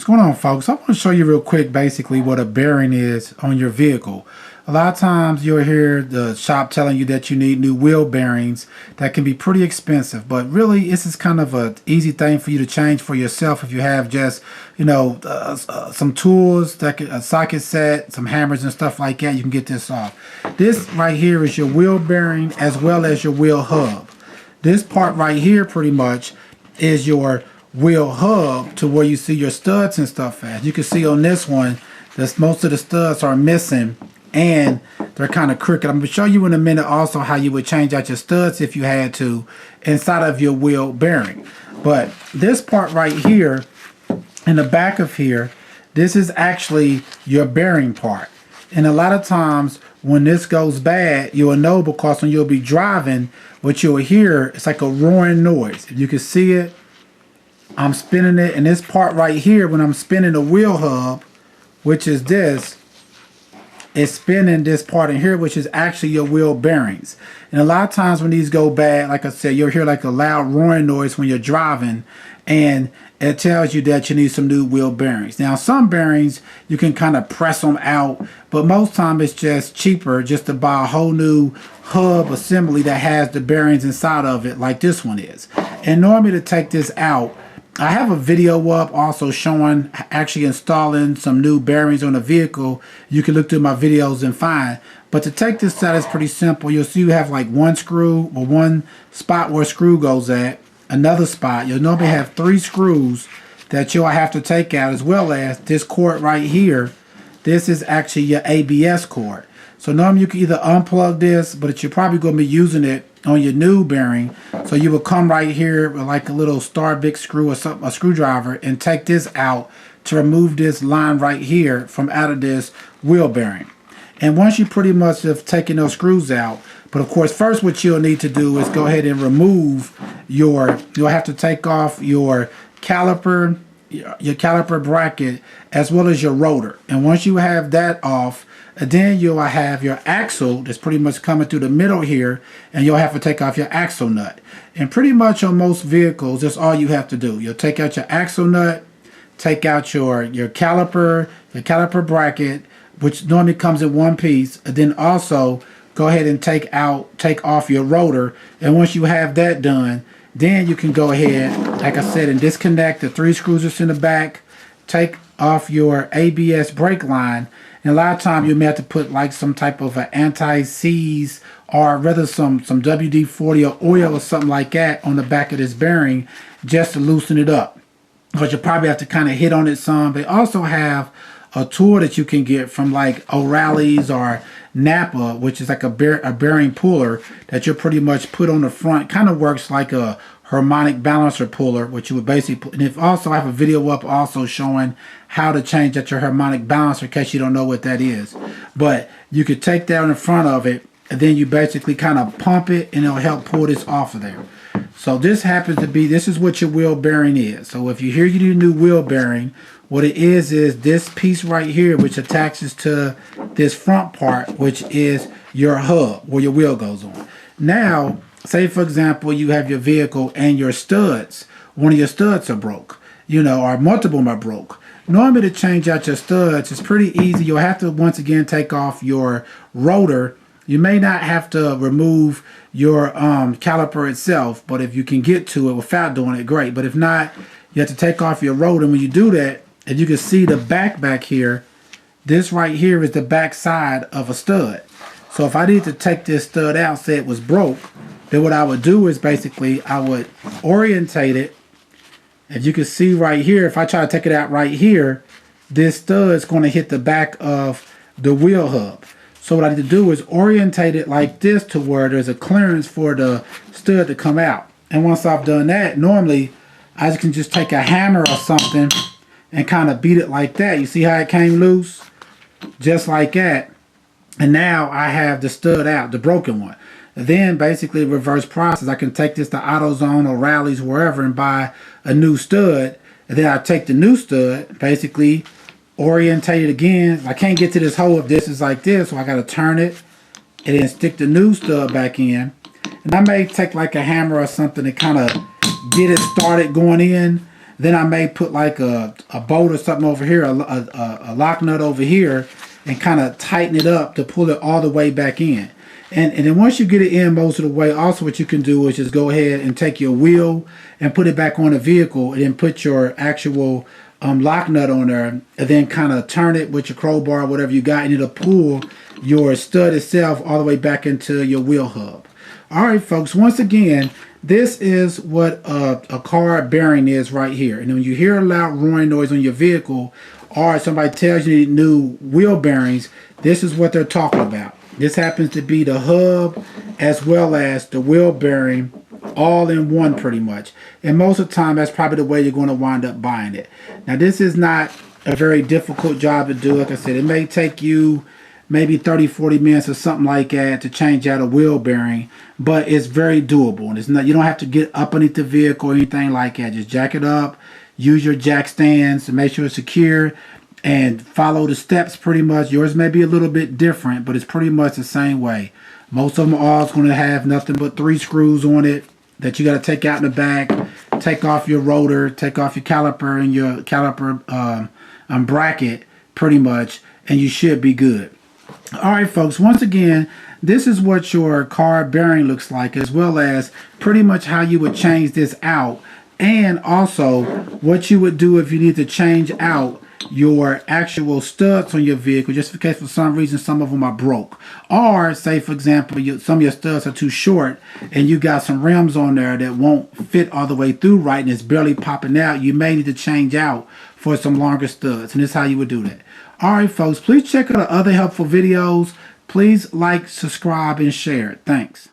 going on, folks? I want to show you real quick basically what a bearing is on your vehicle. A lot of times you'll hear the shop telling you that you need new wheel bearings that can be pretty expensive, but really this is kind of an easy thing for you to change for yourself if you have just, some tools, that a socket set, some hammers and stuff like that. You can get this off. This right here is your wheel bearing as well as your wheel hub. This part right here pretty much is your wheel hub to where you see your studs and stuff at. You can see on this one that most of the studs are missing and they're kind of crooked. I'm going to show you in a minute also how you would change out your studs if you had to inside of your wheel bearing. But this part right here in the back of here, this is actually your bearing part. And a lot of times when this goes bad, you'll know because when you'll be driving, what you'll hear, it's like a roaring noise. If you can see it, I'm spinning it, and this part right here, when I'm spinning the wheel hub, which is this, it's spinning this part in here, which is actually your wheel bearings. And a lot of times when these go bad, like I said, you'll hear like a loud roaring noise when you're driving, and it tells you that you need some new wheel bearings. Now, some bearings, you can kind of press them out, but most time it's just cheaper just to buy a whole new hub assembly that has the bearings inside of it, like this one is. And normally to take this out, I have a video up also showing actually installing some new bearings on a vehicle. You can look through my videos and find. But to take this out is pretty simple. You'll see you have like one screw or one spot where a screw goes at, another spot. You'll normally have 3 screws that you'll have to take out, as well as this cord right here. This is actually your ABS cord. So normally you can either unplug this, but you're probably going to be using it on your new bearing. So you will come right here with like a little Star-Bic screw or something, a screwdriver, and take this out to remove this line right here from out of this wheel bearing. And once you pretty much have taken those screws out, but of course first what you'll need to do is go ahead and remove you'll have to take off your caliper bracket as well as your rotor. And once you have that off, then you'll have your axle that's pretty much coming through the middle here, and you'll have to take off your axle nut. And pretty much on most vehicles, that's all you have to do. You'll take out your axle nut, take out your caliper bracket, which normally comes in one piece, and then also go ahead and take off your rotor. And once you have that done, then you can go ahead, like I said, and disconnect the 3 screws that's in the back, take off your ABS brake line. And a lot of times you may have to put like some type of an anti-seize or rather some WD-40 or oil or something like that on the back of this bearing just to loosen it up. But you probably have to kind of hit on it some. They also have a tool that you can get from like O'Reilly's or Napa, which is like a bearing puller that you pretty much put on the front. Kind of works like a harmonic balancer puller, which you would basically put. And if also I have a video up also showing how to change out your harmonic balancer in case you don't know what that is. But you could take that in front of it, and then you basically kind of pump it, and it'll help pull this off of there. So this happens to be, this is what your wheel bearing is. So if you hear you need a new wheel bearing, what it is this piece right here, which attaches to this front part, which is your hub where your wheel goes on. Now, say for example, you have your vehicle and your studs. One of your studs are broke, or multiple of them are broke. Normally to change out your studs, it's pretty easy. You'll have to once again take off your rotor. You may not have to remove your caliper itself, but if you can get to it without doing it, great. But if not, you have to take off your rotor. And when you do that, and you can see the back here, this right here is the back side of a stud. So if I need to take this stud out, say it was broke, then what I would do is basically I would orientate it. As you can see right here, if I try to take it out right here, this stud is going to hit the back of the wheel hub. So what I need to do is orientate it like this to where there's a clearance for the stud to come out. And once I've done that, normally I can just take a hammer or something and kind of beat it like that. You see how it came loose? Just like that. And now I have the stud out, the broken one. And then basically reverse process. I can take this to AutoZone or Rally's, wherever, and buy a new stud. And then I take the new stud, basically orientate it again. I can't get to this hole if this is like this, so I got to turn it and then stick the new stud back in. And I may take like a hammer or something to kind of get it started going in. Then I may put like a bolt or something over here, a lock nut over here, and kind of tighten it up to pull it all the way back in. And then once you get it in most of the way, also what you can do is just go ahead and take your wheel and put it back on the vehicle, and then put your actual lock nut on there, and then kind of turn it with your crowbar or whatever you got, and it'll pull your stud itself all the way back into your wheel hub. All right, folks, once again, this is what a car bearing is right here. And when you hear a loud roaring noise on your vehicle, or somebody tells you you need new wheel bearings, this is what they're talking about. This happens to be the hub as well as the wheel bearing all in one pretty much. And most of the time, that's probably the way you're going to wind up buying it. Now, this is not a very difficult job to do. Like I said, it may take you maybe 30-40 minutes or something like that to change out a wheel bearing, but it's very doable. And it's not, you don't have to get up underneath the vehicle or anything like that. Just jack it up, use your jack stands to make sure it's secure, and follow the steps pretty much. Yours may be a little bit different, but it's pretty much the same way. Most of them are all going to have nothing but 3 screws on it that you got to take out in the back, take off your rotor, take off your caliper and your caliper bracket pretty much, and you should be good. All right, folks, once again, this is what your car bearing looks like, as well as pretty much how you would change this out, and also what you would do if you need to change out your actual studs on your vehicle, just in case for some reason some of them are broke, or say for example some of your studs are too short and you got some rims on there that won't fit all the way through right and it's barely popping out. You may need to change out for some longer studs, and this is how you would do that. All right, folks, please check out the other helpful videos. Please like, subscribe, and share. Thanks.